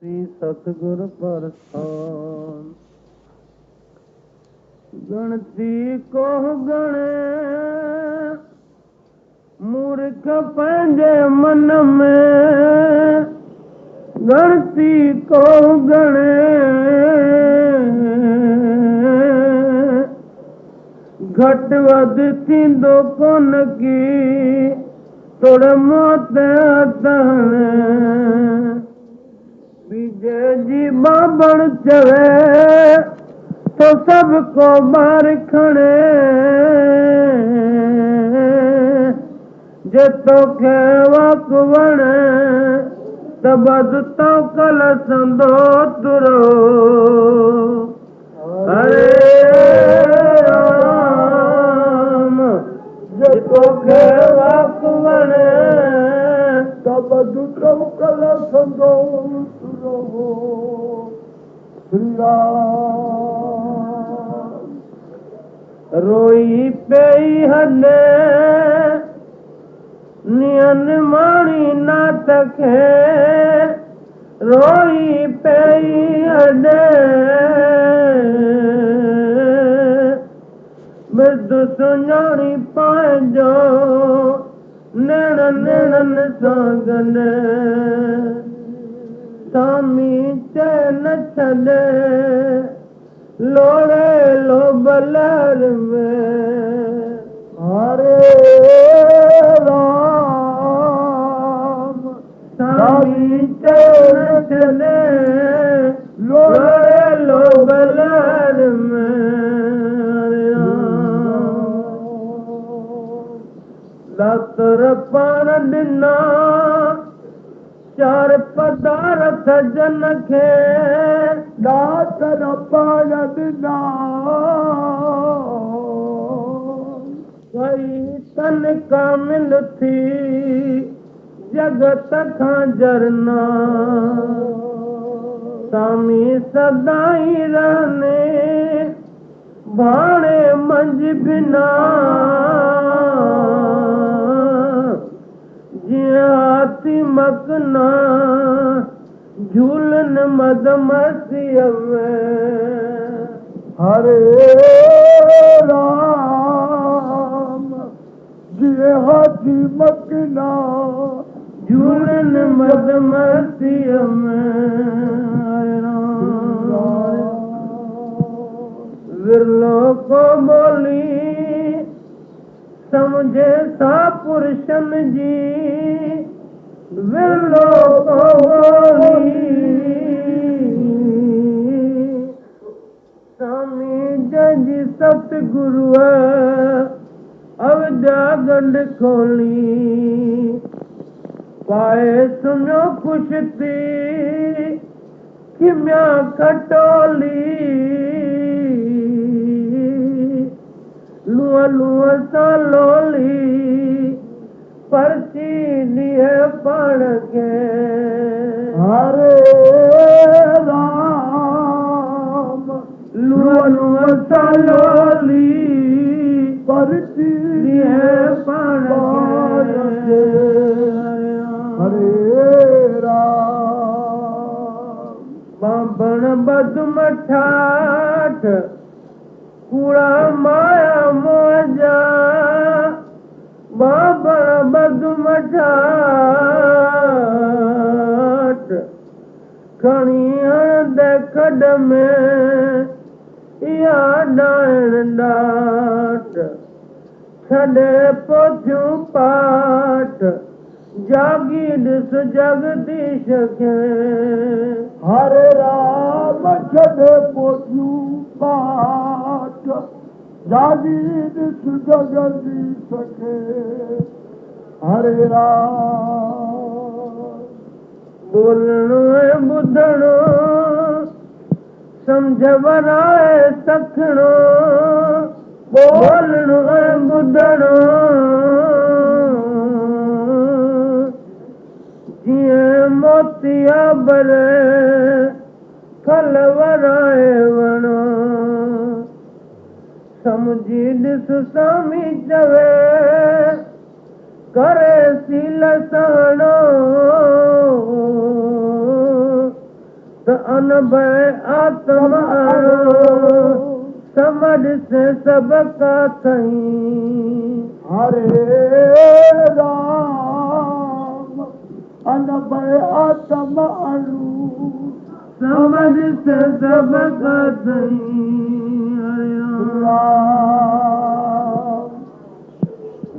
श्री सतगुर प्रस्थान। गणती को गणे मूर्ख पंजे मन में, गणती को गणे घट वध थींदो कोन की तोड़ मौत अतणे। बीजे जी बाबण चवे तो सबको मार खणे, जे तोखे वक वणे तबद तो कल संदो तुरो। हरे राम जे तोखे वक वणे तबद तो कल संदो तुरो। श्री राम रोई पेई हने नियन माणी नाथ खे, रोई पेई हने मृदु सुञाणी पांजो नेण नेणन सागने। स्वामी चैन छले लोड़े लो बलर में। हरे राम स्वामी चैन छले लोड़े लो बलर में। दातर पाण ॾिना चार पदार्थ जन खे, दातर पाण ॾिना कई तन कामिल थी जगत खां जरना। स्वामी सदाई रहने भाणे मंझ बिना, जियां हाथी मकना झूलन मदमस्तीअ में। हरे राम जियां हाथी मकना झूलन मदमस्तीअ में। विरलो को बोली समझे सा पुरुषन जी, विरलो को बोली स्वामी जजी सतगुरु अविद्या गंढ खोली। पाए सुनो कुशती किम्या खटोली, लुआ लुआ सा लोली पर्ची लिए पढ़ के। हरे राम लुआ लुआ सा लोली पर्ची लिए पढ़ के। हरे राम बाबण बद मठाठ कूड़ा माया मोजा, बाबण बद मठाठ खणी हण दे खड में या डायण डाट। छॾे पोथियूं पाठ जागी ॾिस जगदीश खे। हरे राम छॾे पोथियूं पाठ जागी ॾिस जगदीश खे। हरे राम बोलणो ऐं ॿुधणो सम्झ वराए सखणो, बोलणो ऐं ॿुधणो जीअं मोतिया भरे फल वराए वणो। समझी ॾिस स्वामी चवे करे सील सहणो, अनभय आत्मा समझ से सबका थई। हरे राम अनभय आत्मा समझ से सबका थई। हरे राम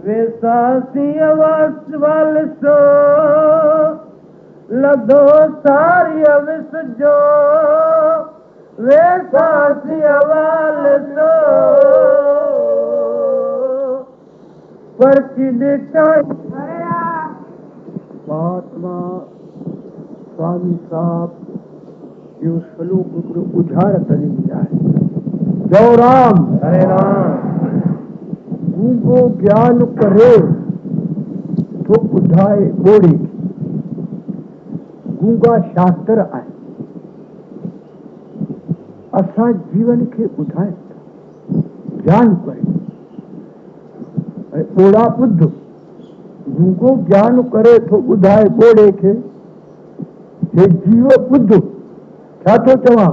वेसासी अवस वाल सो लधो सारी अविस जो वेसासी अवाल सो पर्ची ॾिठा। महात्मा स्वामी साहब इहो श्लोक हिकिड़ो उजाड़ करे ॾिना आहे। जय राम। हरे राम। गूंगो ज्ञान करे तो ॿुधाए ॿोड़े। गूंगा शास्त्र आहे, असां जीवन खे ॿुधाए ज्ञान करे ऐं ॿोड़ा ॿुध। गूंगो ज्ञान करे थो ॿुधाए ॿोड़े खे। हे जीव ॿुध छा थो चवां,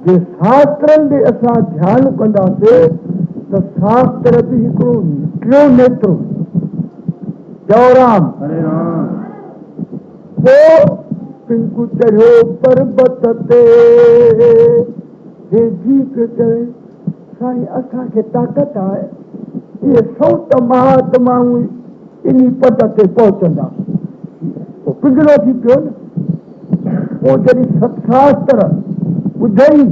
जे शास्त्रनि ॾे असां ध्यानु कंदासीं त शास्त्र बि हिकिड़ो टियों नेत्र। जय राम। हरे राम। पोइ पिंकु चढ़ियो पर्वत ते। हे जी के चवे साईं असांखे ताक़त आहे, इहे संत महात्माऊं इन पद ते पहुचंदा। पोइ पिघलो थी पियो न। पोइ जॾहिं सत्शास्त्र ॿुधई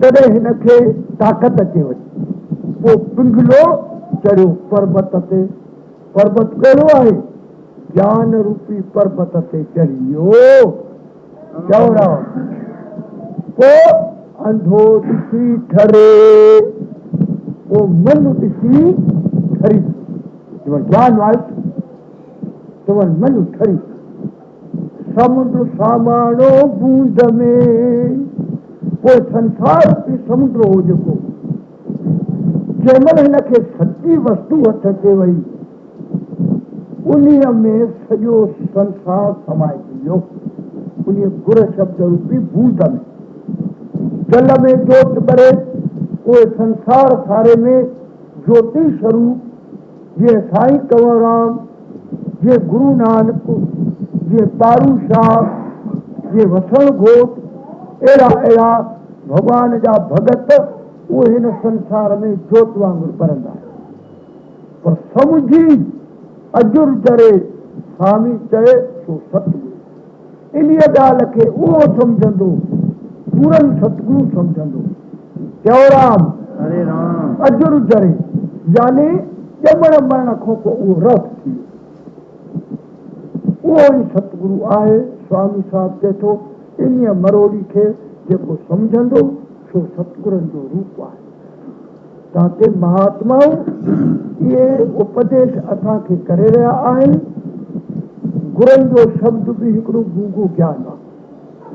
तॾहिं हिनखे ताक़त अचे वई। पोइ पिघलो चढ़ियो पर्वत ते। पर्वत कहिड़ो आहे, ज्ञान रूपी पर्वत ते चढ़ियो। चवणो पोइ अंधो ॾिसी ठरे, पोइ मन ॾिसी ठरी। ज्ञान वाइट तो मन ठरी। समुद्र सामाणो बूंद में। पोइ संसार रूपी समुद्र हो जेको, जंहिंमहिल हिनखे सची वस्तु हथ अचे वई उन्हीअ में सॼो संसार समाइजी वियो। उन गुर शब्द रूपी बूंद में। जल में जोत ॿरे, उहे संसार सारे में ज्योति स्वरूप जीअं साईं कंवरराम, जीअं गुरु नानक, जीअं पारू शाह, जीअं वसण घोट, अहिड़ा अहिड़ा भॻवान जा भगत उहे हिन संसार में जोत वांगुरु ॿरंदा। पर समुझी अजुर जरे स्वामी चए सो सतगुरु। इन ॻाल्हि खे उहो सम्झंदो, पूरन सतगुरु सम्झंदो। जय राम। हरे राम। अजुर जरे यानी ॼमण मरण खां पोइ उहो रथ थी वियो। उहो ई सतगुरु आहे। स्वामी साहिब चए थो इन मरोड़ी खे जेको सम्झंदो सो सतगुरनि जो रूप आहे। ताते महात्माऊं इहे उपदेश असांखे करे रहिया आहिनि। गुरनि जो शब्द बि हिकिड़ो गूंगो ज्ञान आहे,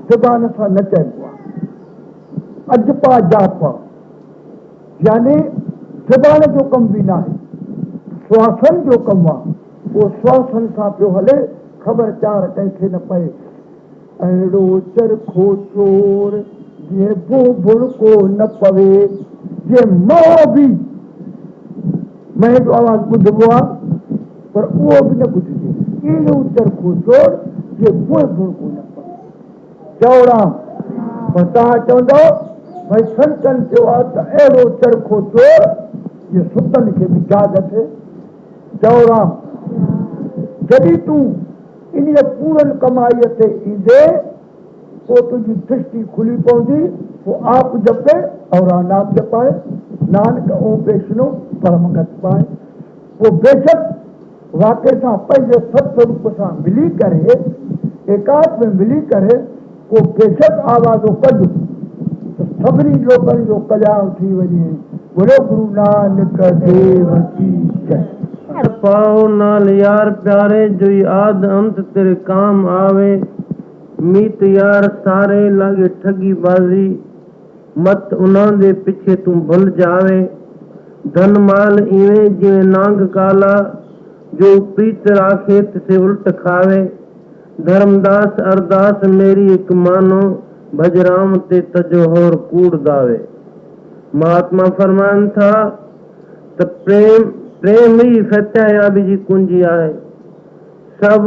ज़बान सां न चइबो आहे। अजपा जापा यानी ज़बान जो कमु बि न आहे, श्वासन जो कमु आहे। उहो श्वासन सां पियो हले, ख़बरचार कंहिंखे न पए। अहिड़ो चरखो चोर जीअं बुड़ को न पवे। जीअं मोह बि मैं जो आवाज़ ॿुधबो आहे पर उहो बि न ॿुधिजे। अहिड़ो चरखो चोर जीअं बुड़ को न पवे। चओ राम। पर तव्हां चवंदो भई संतनि चयो आहे त अहिड़ो चरखो चोर जीअं सुतनि खे बि जाग थिए। चओ राम। जॾहिं तूं इन पूरन कमाईअ ते ईंदे पोइ तुंहिंजी दृष्टि खुली पवंदी। पोइ आप जपे और नाम जपाए, नानक ओम वैष्णो परमगत पाए। पोइ बेशक वाक़ई सां पंहिंजे सतस्वरूप सां मिली करे, एकांत में मिली करे पोइ बेशक आवाज़ो कढ त सभिनी लोकनि जो कल्याण थी वञे। बोलो गुरु नानक देव की जय। पाओ नाल यार प्यारे जो आद अंत तेरे काम आवे। मीत यार सारे लागे ठगी बाजी, मत उन्हां दे पिछे तू भुल जावे। धन माल इवें जिवें नांग काला, जो प्रीत राखे तिसे उल्ट खावे। धर्मदास अरदास मेरी एक मानो, भजराम ते तजो होर कूड़ दावे। महात्मा फरमान था तो प्रेम ही फत्यायाबी जी कुंजी आहे। सब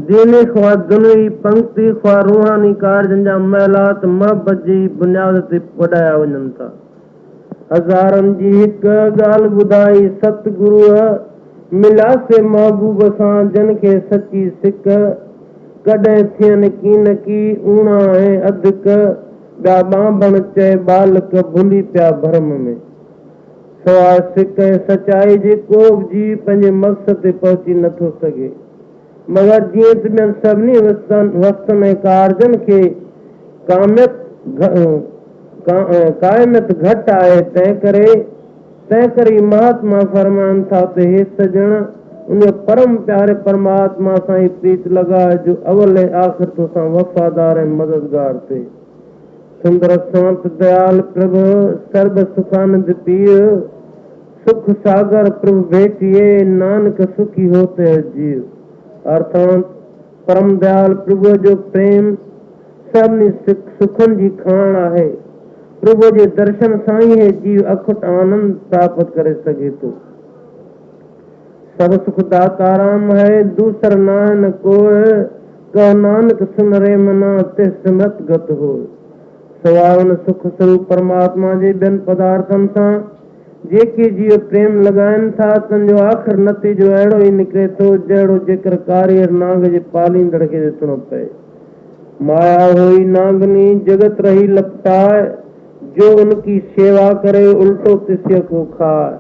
दीनी ख्वा दुनवी पंक्ति ख्वा रूहानी कार्जन जा महलात मोहब्बत जी बुनियाद ते वडाया वञनि था। हज़ारनि जी हिकु ॻाल्हि ॿुधाई सतगुरुअ, मिलासे महबूब सां जन खे सची सिक, कॾहिं थियनि कीन की ऊणा ऐं अधक, ॿिया बांभण चए बालक भुली पिया भरम में। सवाइ सिक ऐं सचाई जे को बि जी पंहिंजे मक़सद ते पहुची नथो सघे। मगर जीअं त ॿियनि सभिनी वस्तुनि ऐं कार्जनि खे कायमियत घटि आहे, तंहिं करे महात्मा फरमान था त हे सजण, उन परम प्यारे परमात्मा सां ई प्रीत लॻा जो अवल ऐं आख़िर तोसां वफ़ादार ऐं मददगार थे। सुंदर संत दयाल प्रभु सर्व सुखानंद पीर, सुख सागर प्रभु भेटिए, नानक सुखी होते है जीव। अर्थात परम दयाल प्रभु जो प्रेम सभिनी सुखनि जी खाण आहे। प्रभु जे दर्शन सां ई है जीव अखुट आनंद प्राप्त करे सघे थो। सब सुख दाता राम है, दूसर नान कोय, कह नानक सुन रे मना ते सिमरत गत हो। सवाउन सुख स्वरूप परमात्मा जे ॿियनि पदार्थनि सां जेके जीव प्रेम लॻाइनि था, तंहिंजो आख़िर नतीजो अहिड़ो ई निकिरे थो जहिड़ो जेकर कारीगर नांग जे पालींदड़ खे ॾिसणो पए। माया हुई नांगनी जगत रही लपटाए, जो उनकी सेवा करे उल्टो तिस्य को खाए।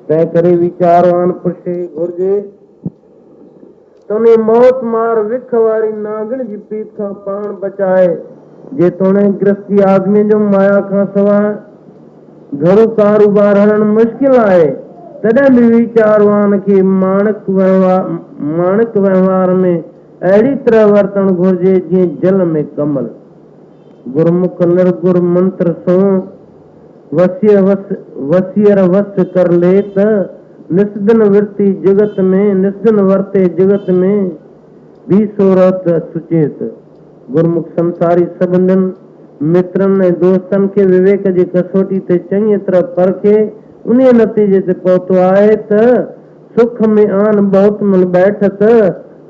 तंहिं करे वीचारवान पुरुष खे घुर्जे तोने मौत मार विख वारी नांगण जी पीत खां पाण बचाए। जे तोने गृहस्थी आदमी जो माया खां सवाइ घरू कारोबार हलण मुश्किल आहे, तॾहिं बि वीचारवान खे माणक व्यवहार में अहिड़ी तरह वर्तन घुर्जे जीअं जल में कमल। गुरमुख निर्गुर मंत्र सो वसियर वस कर ले त, निस्दिन वृत्ति जगत में निस्दिन वर्ते जगत में भी सोरत सुचेत। गुरमुख संसारी सबंधन मित्रनि ऐं दोस्तनि खे विवेक जी कसोटी ते चङी तरह परखे उन नतीजे ते पहुतो आहे त सुख में आन बहुत मल बैठत,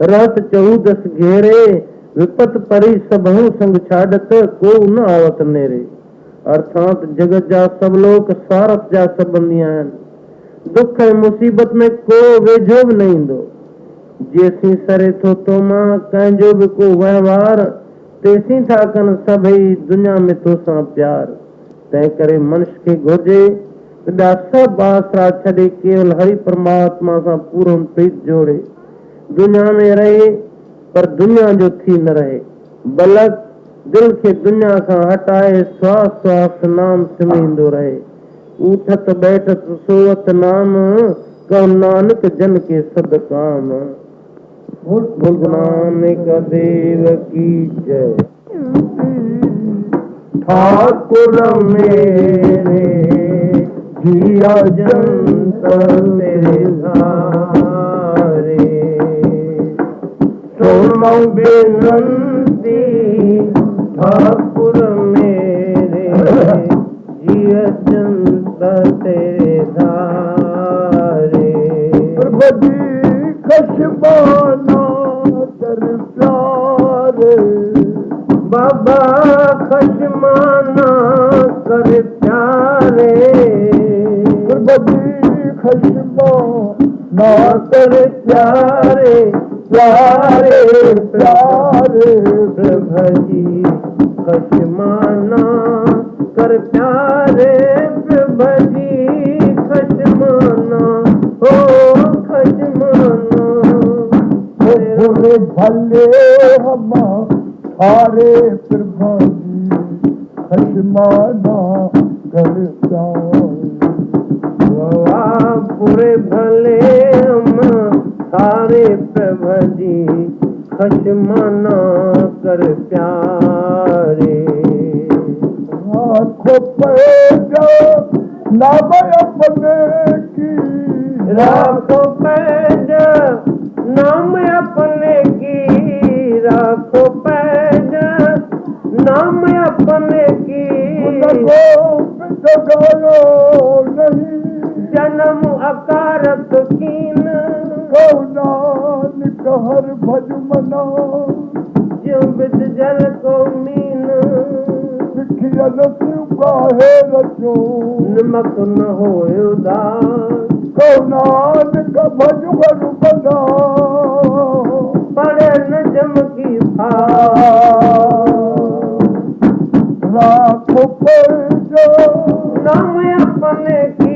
रहत चौदस घेरे, विपत परी सबहु संग छाडत, को न आवत नेरे। अर्थात जगत जा सब लोग स्वार्थ जा सबंधी आहिनि। दुख ऐं मुसीबत में को वेझो बि न ईंदो। जेसीं सरे थो तो मां कंहिंजो बि को वहिंवार, तेसीं था कनि सभई दुनिया में तोसां प्यार। तंहिं करे मनुष्य खे घुर्जे ॿिया सभु आसरा छॾे केवल हरि परमात्मा सां पूरो प्रीत जोड़े। दुनिया में रहे पर दुनिया जो थी न रहे। बलक दिल खे दुनिया खां हटाए श्वास श्वास नाम सिमरंदो रहे। उठत बैठत सोवत नाम, कहो नानक जन के सद काम। गुरु नानक देव की जय। ठाकुर मेरे जिया जंत तेरे धारे, सुनो बेनंती ठाकुर मेरे जिया जंत तेरे धारे। बदी खशबाना कर प्यारे, बाबा खशमाना कर प्यारे। बदी खशबाना कर प्यारे प्यारे प्यारे प्रभजी, खशमाना कर प्यारे प्रभजी, खशमाना हो खशमाना। बुरे भले हमारे प्रभजी, खशमाना कर प्यारे। बुरे भले हम सारे प्रभजी, खशमाना कर प्यारे। आँखों पैदा नाम अपने की, राखो पैदा नाम अपने की, जगायो नहीं जन्म अकारत कीन नानक हर भज मना जो बिद जल को मीन सिखियल सिपाहे रचो नमक न हो उदास नानक भज वर बना पड़े न जम की राखो पैज नाम अपने की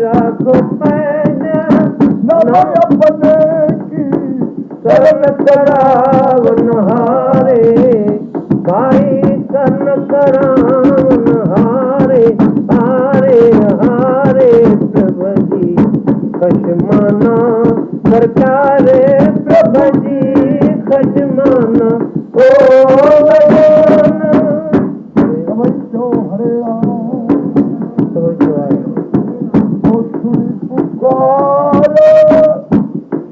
राखो पैज नाम अपने की करन करावन हारे भाई करन करावन हारे हारे हारे प्रभु जी खशमाना सरकारे प्रभु जी खशमाना ओ भगवान समझो हरे राम तो जो आए ओ सुनी पुकार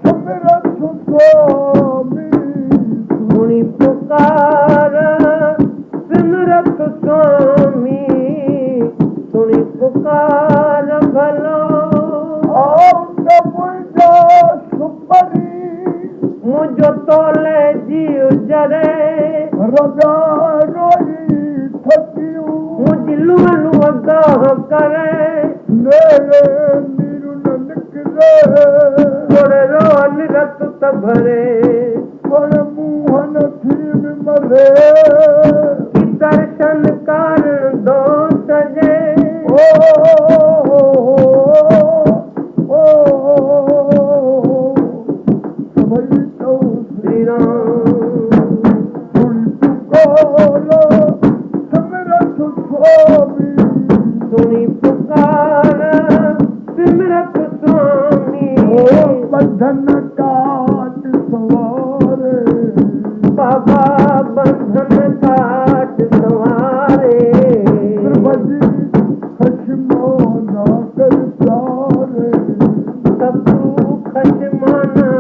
सिमरत स्वामी सुनी पुकार सिमरत स्वामी सुनी पुकार भलो मुझा सुपरी मुझो तोले जीव जरे रगा रोई थकियो मुझ लुआ लुआ गाह करे मेरे नीरू न निकले थोड़े रोन रत भरे पर मुहन थी मरे कि दर्शन कर दो सजे श्री राम सुनी पुकार सिमरत स्वामी बंधन काट सवारे बाबा बंधन काट सवारे खशमाना कर प्यारे सब खशमाना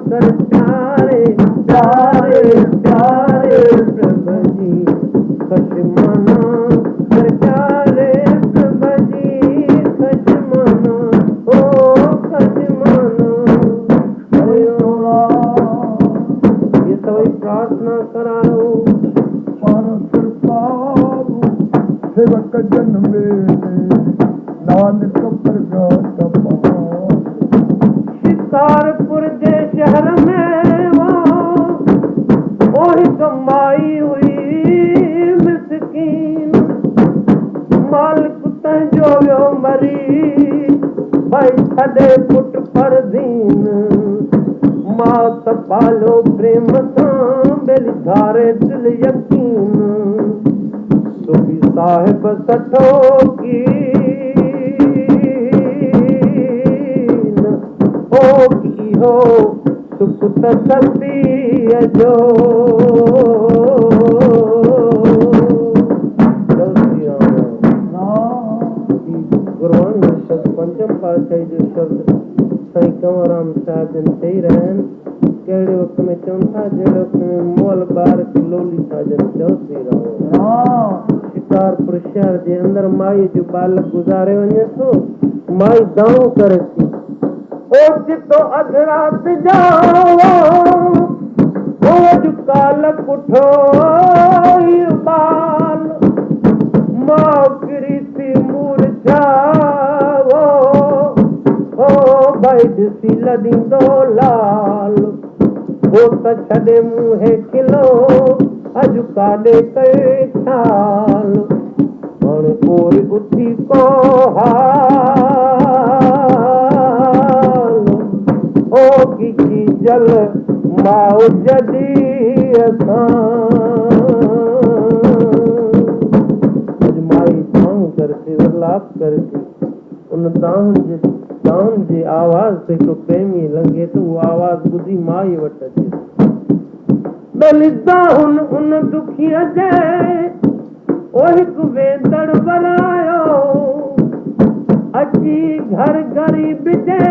कर प्यारे प्यारे प्यारे प्रभु जी खशमाना कर प्यारे प्रभु जी खशमाना ओ खशमाना ये सभी प्रार्थना कराओ सेवक जन में नानक प्रगट शिकारपुर जे शहर में वो ही कमाई हुई मिसकीन मालिक तंजो वियो मरी भाई छॾे पुट पर दीन मात पालो प्रेम सां बेली धारे दिल यकीन सुबी साहिब सठो की हो की हो सुख तसल्लीअ जो गुरुवाणी जो शब्द पंचम पातशाही जो शब्द साईं कंवरराम साहिब जन चई रहिया आहिनि कहिड़े वक़्त में चवनि था जहिड़े वक़्त में मोल ॿार खे लोली था ॾियनि चओ श्री राम शिकारपुर शहर जे अंदर माई जो बालक गुज़ारे वञे थो माई दाऊं करे थी ओ चितो अध राति जाओ ओ जो कालक उठो बाल मां किरी थी मूर्छाओ ओ भाई ॾिसी लॾींदो लाल हो त छॾे मुंहिं खिलो अॼु काॾे कयो छाल हाणे कोरी उथी को हाल ओ की जल माओ जॾी असां अॼु माई दाऊं करके विलाप करके उन दाऊं जे आवाज़ ते हिकु प्रेमी लंघे तो उहा आवाज़ ॿुधी माई वटि अचे भली दाहुन उन दुखीअ जे ओ हिकु वेंदड़ वरायो अची घर ग़रीब जे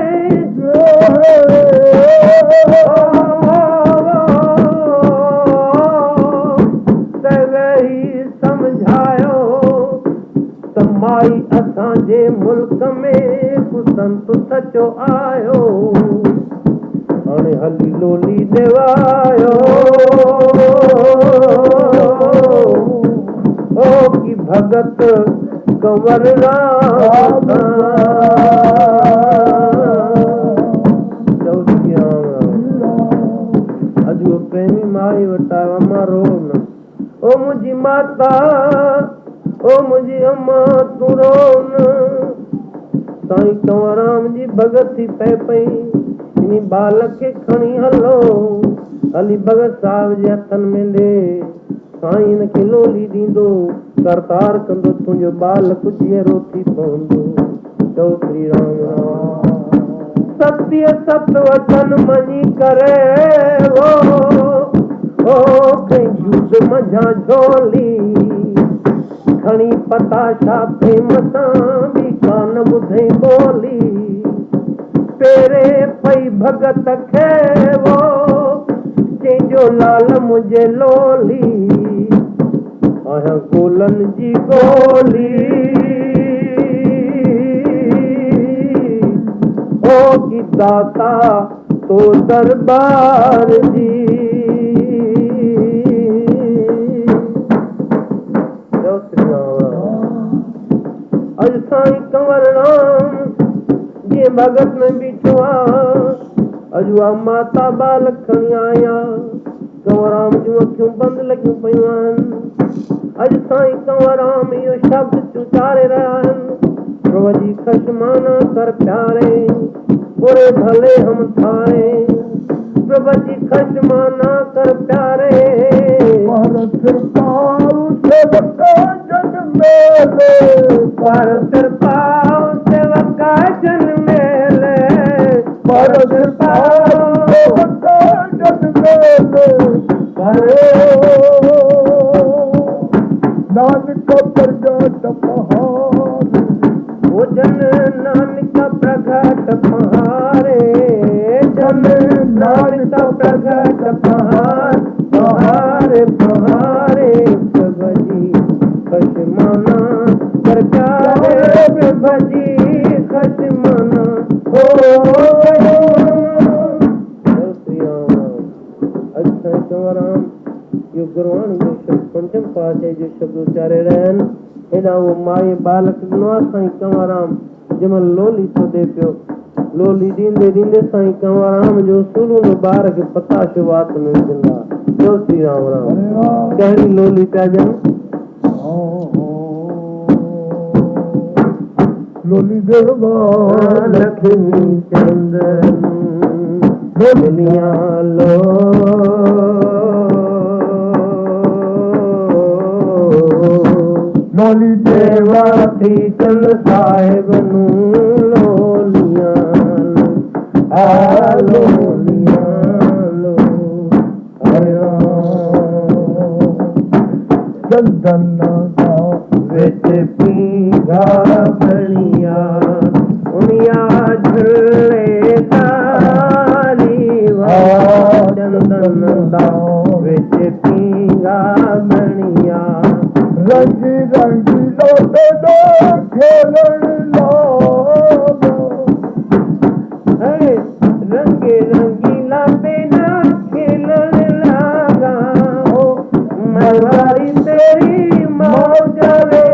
त वेही सम्झायो आई असांजे मुल्क में कुसंत सचो आयो हाणे हली लोली देवायो ओ की भगत कंवर राम अजो प्रेमी माई वटा मारो न ओ मुझी माता ओ मुझी अम्मा तू रो न साईं कंवराम जी भगत थी पै पई इनी बालक खे खणी हलो हली भगत साहब जे हथन में दे साईं हिन खे लोली ॾींदो करतार कंदो तुंहिंजो बालक जीअरो थी पवंदो चओ श्री राम राम सत्य सत वचन मञी करे ओ कंहिं झूठ मझा झोली खणी पताशा थे मथां बि कान ॿुधई ॿोली पेरे पई भगत खे वो जंहिंजो लाल मुंहिंजे लोली आहियां गोलनि जी गोली ओ की दाता तो दरबार जी अज साईं कंवर राम जीअं भगत में बीठो आहे अजुआ माता बाल खणी आया कंवराम जूं अखियूं बंदि लॻियूं पयूं आहिनि अॼु साईं कंवराम इहो शब्द उचारे रहिया आहिनि प्रभु जी खशमाना कर प्यारे बुरे भले हम थारे प्रभु जी खशमाना कर प्यारे पर कृपाओ सेवका जन मेले पर कृपाओ सेवका जन मेले नानक प्रगट पहाड़ वो जन नानक प्रगट पहाड़े जन नानक प्रगट पहाड़ पहाड़े पहाड़े प्रभु जी खशमाना कर प्यारे प्रभु जी खशमाना हो श्री राम अच्छा कंवराम यो गुरुवाणी जो शब्द पंचम पातशाही जो शब्द उचारे रहिया आहिनि हेॾा उहो माई बालक ॾिनो आहे साईं कंवराम जंहिंमहिल लोली थो ॾे पियो लोली ॾींदे ॾींदे साईं कंवराम जो सुलूंदो ॿार खे पताशो वात में विझंदा जय श्री राम राम कहिड़ी लोली पिया ॾियनि लोली देवा लक्ष्मी चंदन लोलिया लो लोली देवा थी चंद साहिब नू लोलिया लोलिया लो हरे चंदन विच पीगा बणिया उनिया झुले तारी चंदन दा विच पीगा बणिया रंगी रंगी लोटे दो खेलन लागा रंगे रंगीला बेना खेलन लागा मरवारी तेरी मौज वे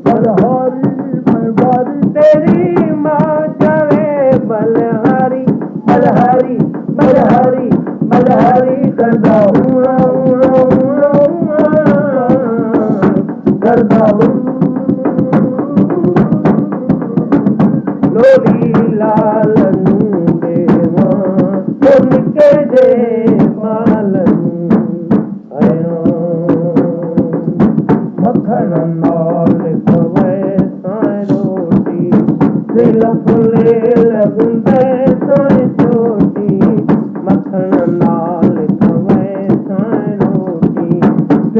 बलहारी मरवारी तेरी मौज वे बलहारी बलहारी बलहारी बलहारी करदा लोली लाल देवा के दे मालन मखन नाल खवे साई रोटी दिल फुले लगंदे साई छोटी मखन नाल खवे साई रोटी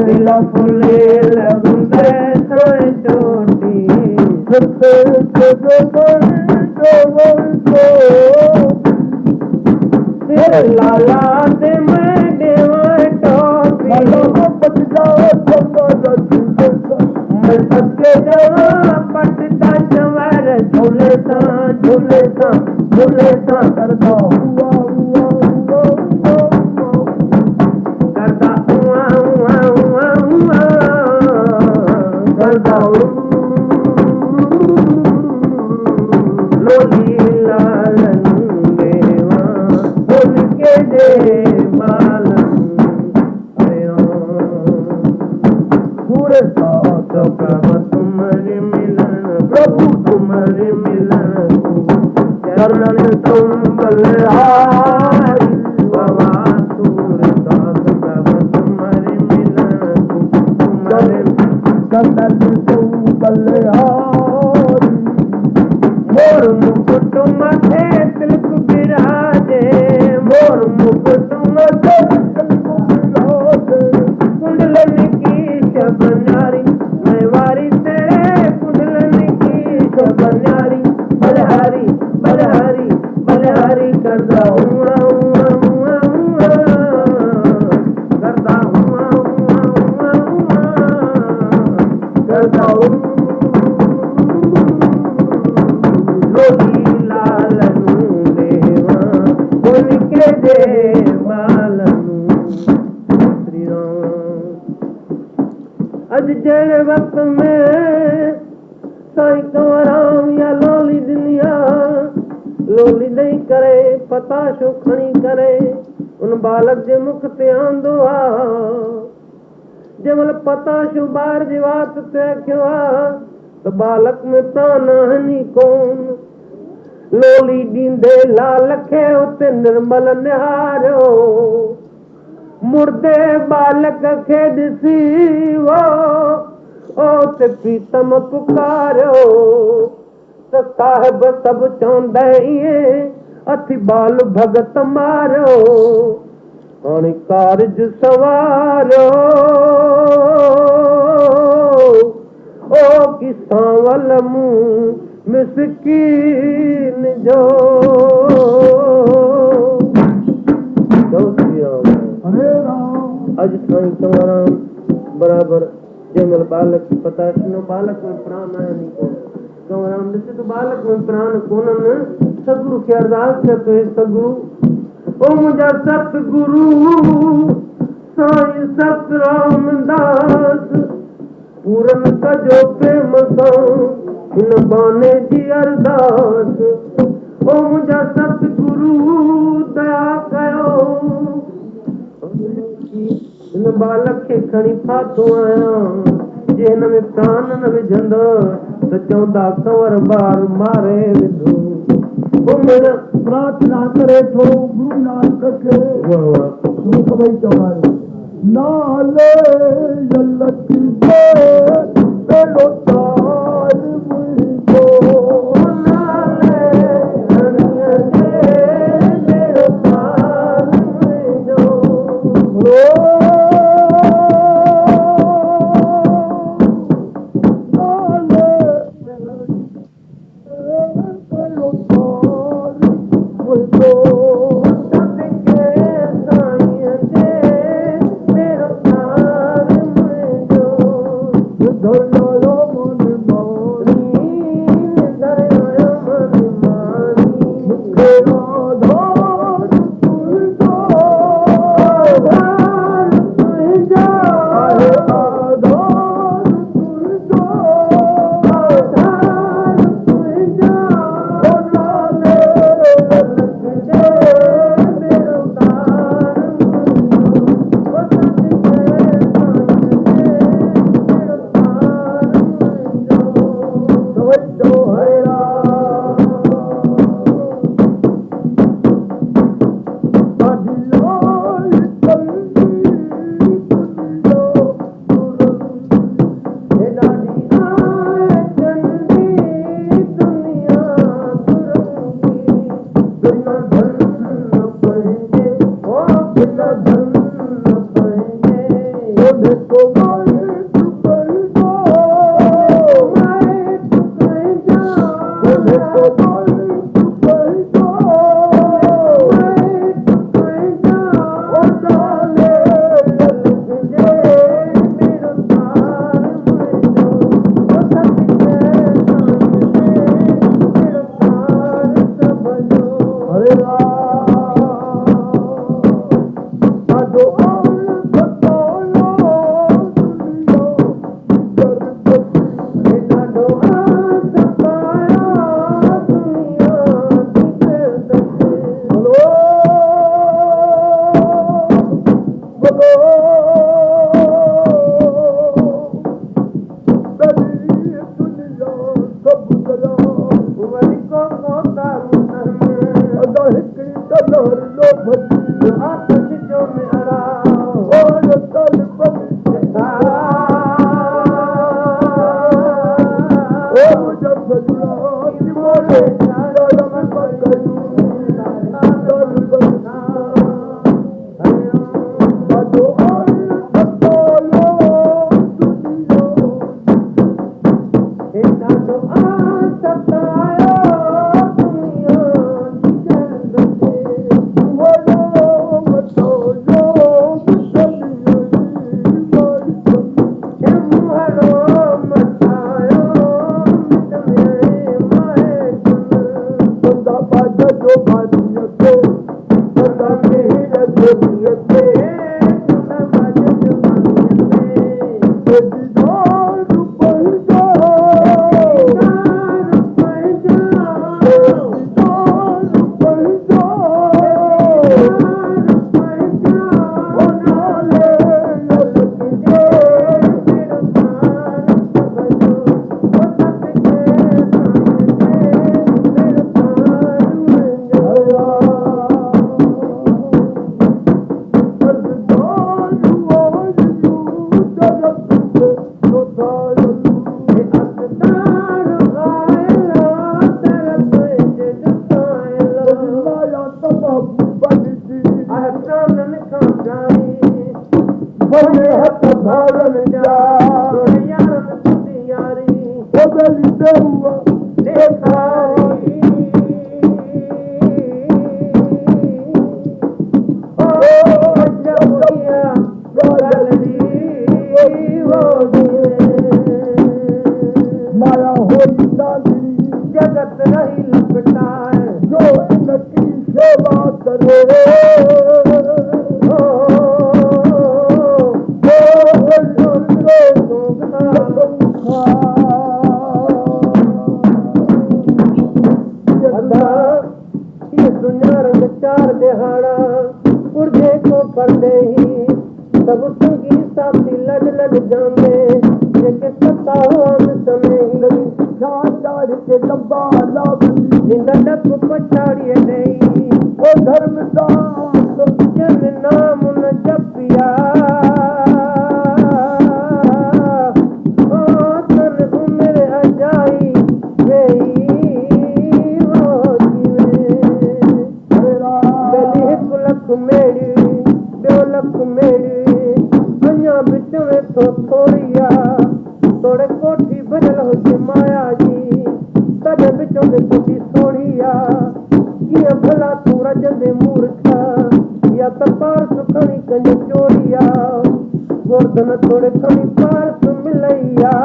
दिल फुले लगंदे साई छोटी लाला दे मैं देवा टोपी मैं सबके जवा पट सा झूले सा झूले सा करता हुआ करता हुआ हुआ हुआ हुआ करता लोली लालन देवा बोल के दे बालन पूरे साथ प्रभु तुम्हारे मिलन प्रभु तुम्हारे मिलन चरण तुम बलहारी बाबा सूर दास प्रभु तुम्हारे मिलन तुम्हारे चरण तुम बलहारी मोर मुकुट मथे तिलक विराजे मोर मुकुट मथे कुंडलन की शबनारी मैं वारी तेरे कुंडलन की शबनारी बलहारी बलहारी बलहारी करता हुआ हुआ हुआ हुआ करता हुआ हुआ हुआ हुआ करता हुआ लोली लालन देवा बोल के दे बालन श्री राम अज जड़ वक्त में साईं कंवराम या लोली दुनिया लोली नहीं करे पताशो खणी करे उन बालक जे मुख ते आंदो आ जमल पताशो बार जी वात ते रखियो आ तो बालक में प्राण हनी कोन लोली डींदे लाल खे उते निर्मल निहारो मुर्दे बालक खे ॾिसी वो ओ ते प्रीतम पुकारो त साहिब सभु चवंदा इएं अथी बाल भगत मारो हाणे कारज सवारो ओ किसावल मुंह मिसकीन जो हरे राम अज साईं कंवराम बराबर जंगल बालक की पता सुनो बालक में प्राण है नहीं को कंवराम ॾिसे तो बालक में प्राण कोन्हनि सतगुरु खे अरदास कयो तो हे सतगुरु ओ मुंहिंजा सतगुरु साईं सतराम दास पूरन कजो प्रेम सां हिन बाने जी अरदास ओ मुंहिंजा सतगुरु दया कयो हिन बालक खे खणी फाथो आहियां जे हिन में प्राण न विझंदो त चवंदा कंवर ॿार मारे विधो प्रार्थना करे थो गुरु नानक खे मुख भई चवायो नाले लकी दे पेड़ो तार मुझको नाले हरिया दे पेड़ो तार मुझको वने हथ भारण जा यारन तुझी यारी बदली देवा देखारी माया होई नाली जगत रही लपटाए जो इनकी सेवा करे चार दिहाड़ा पुरजे को पर्दे ही सब संगी साथी लड़ लड़ जाने जेके सता हो समय चार के लंबा लावली निंदक पछाड़िए नहीं ओ धर्मदास जन नाम न जपिया ओ तन उम्र अजाई वेई मेरी बेलख मेरी अञा बिच में तो थोड़िया तोड़े कोठी बदल हो माया जी तॾहिं बिचों में तुझी सोड़िया कीअं भला तूं रजंदे मूर्खा या त पारस खणी कंहिंजो चोरिया गोर्धन थोड़े खणी पारस मिलैया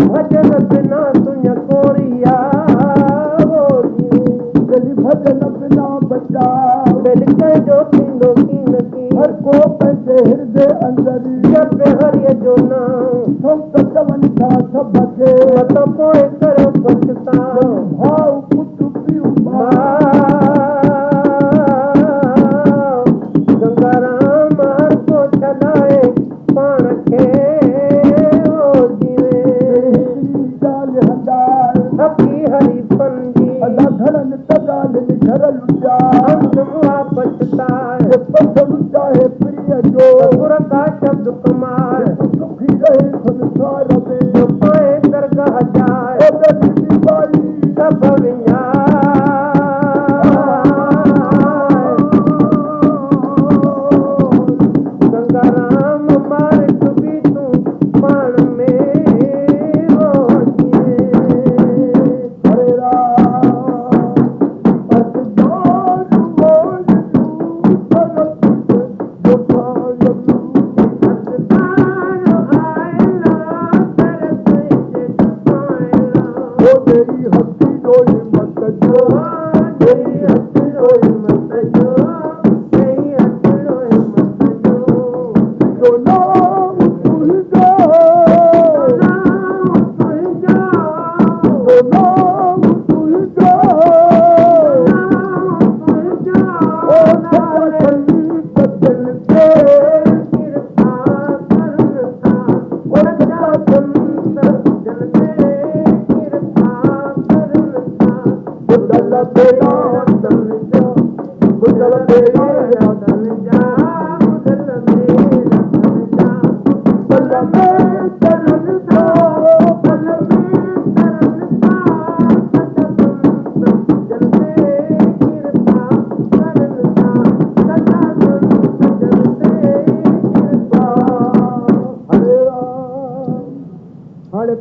भजन बिना तुझ कोरिया भजन बिना बचा जो थींदो कीन की हर को पंहिंजे हृदय अंदर जब हरिय जो नाम संत चवनि था सभ खे त पोइ करियो पछताओ भाव पुट पियो गंगाराम हर को छॾाए पाण खे हरी पंजी घरनि तगालनि घर लुटा पछताए पसंद चाहे प्रिय जो गुर का शब्द कमाए सुखी रहे संसार में जो पाए दरगाह जाए बाई सब गंगाराम मार डूबी तू पाण में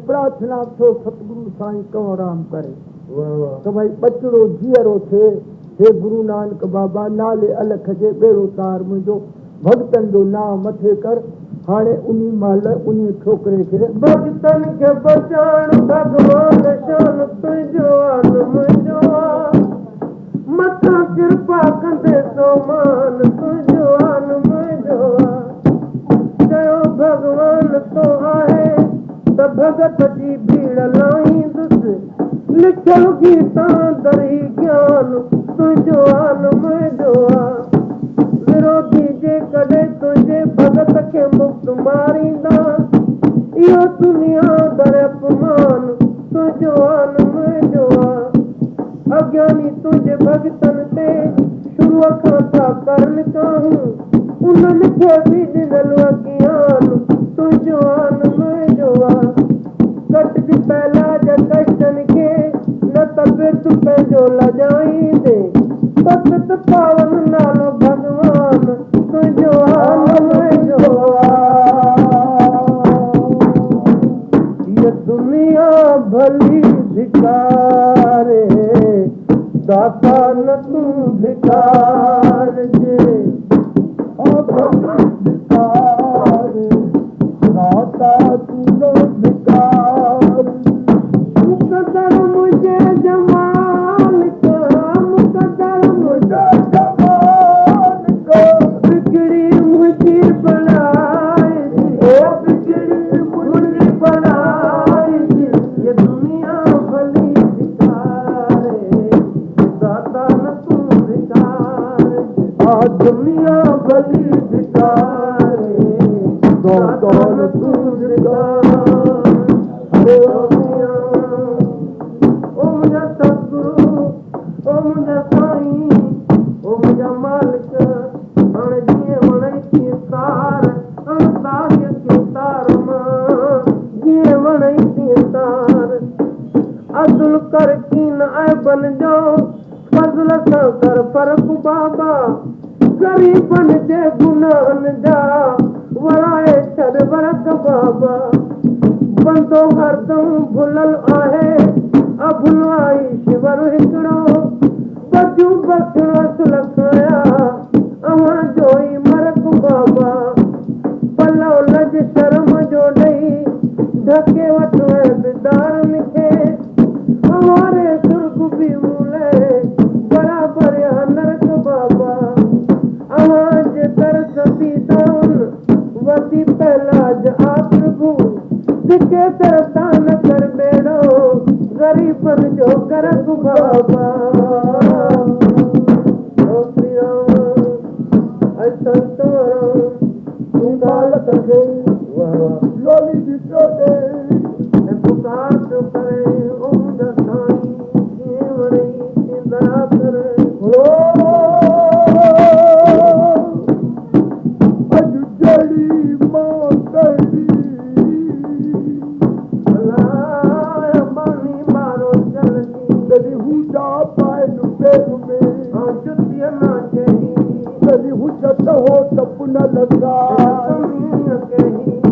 प्रार्थना थो सतगुरु साईं कंवराम करे तो भाई बचड़ो जीअरो थे हे गुरु नानक बाबा नाले अलख जे बेड़ो तार मुंहिंजो भगतन जो नाम मथे कर हाणे उन्ही महिल उन्ही छोकिरे खे भगतन खे बचाइण भगवान शान तुंहिंजो मुंहिंजो मथां कृपा कंदे सो मान तुंहिंजो मुंहिंजो चयो भगवान तो आहे त भगत जी भीड़ लाईंदुसि लिखियल गीता दरी ज्ञान तुंहिंजो मुंहिंजो विरोधी जे कॾहिं तुंहिंजे भगत खे मुक्त मारींदा इहो दुनिया दर अपमान तुंहिंजो मुंहिंजो अज्ञानी तुंहिंजे भगतन ते शुरूअ खां था करन कहूं उन्हनि खे बि ॾिनल अज्ञान तुंहिंजो मुंहिंजो कटजी पहला कष्टन खे न त बिर्द पंहिंजो लॼाईंदे तू धिकार जे मुक़दर मुझे जमाल का मुक़दर मुझे जमाल का बिगड़ी मुझे बनाए बिगड़ी मुझे बनाए ये दुनिया भली धिकारे दाता न तू धिकारे दुनिया भली धिकारे दाता न तू धिकारे ओ मुझा सतगुरु ओ मुझा साईं ओ मुझा मालिक हाणे जीअं वणे थी तार तारीअ खे तार मां जीअं वणे थी तार अदुल कर कीन ऐबन जो फज़ल सां कर फ़र्क़ बाबा ग़रीबन जे गुनाहनि जा वराए छॾ वरक बाबा बंदो हरदम भुलल आहे अभुलाई शिवर हिकिड़ो बजू बखिड़ो सुलखाया अवां जो ई मरक बाबा पलव लज शर्म जो ॾेई ढके वठो बिदारनि खे हमारे सुर्ग बि मूले बराबर या नरक बाबा अवां जे दर्द दीदान वसी पहलाज आ प्रभु दिखे तरता न कर बेड़ो गरीबन जो करक बाबा श्री राम संत तू बालक खे लोली दिसो दे पुकार तो करे ओ मुझा साईं कीअं वणे थी दया करे अज जड़ी मां कड़ी हो सपना लगा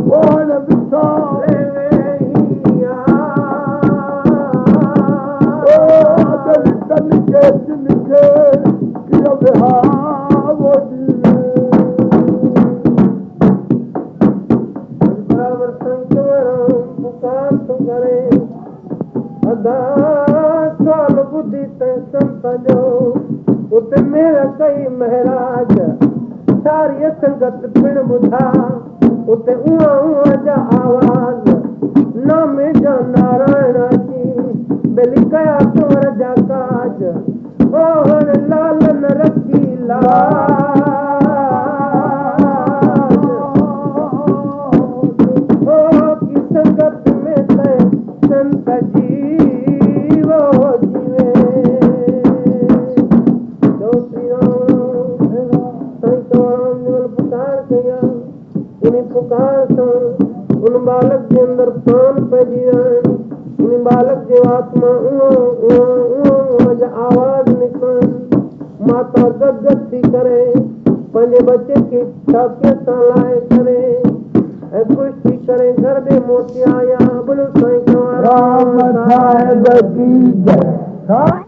कौन विचारे तन के जिनके किया वो बराबर संकर पुकार तो करे अदा साल बुद्धि ते संत जो उते मेरा कई महाराज सारी संगत पिण ॿुधा उते उहा उहा जा आवाज़ नामे जा नारायण जी बेली कया तोर जा काज ओ हर लाल न रखी लाज ओ की संगत में ते संत जीवो जीवे पुकार सां उन बालक जे अंदर प्राण पइजी विया आहिनि उन बालक जे आत्मा जा आवाज़ निकिरनि माता गदगद थी करे पंहिंजे बचे खे छातीअ सां लाहे करे ऐं ख़ुशि थी करे घर ॾे मोटी आया बोलो साईं राम साहिब की जय।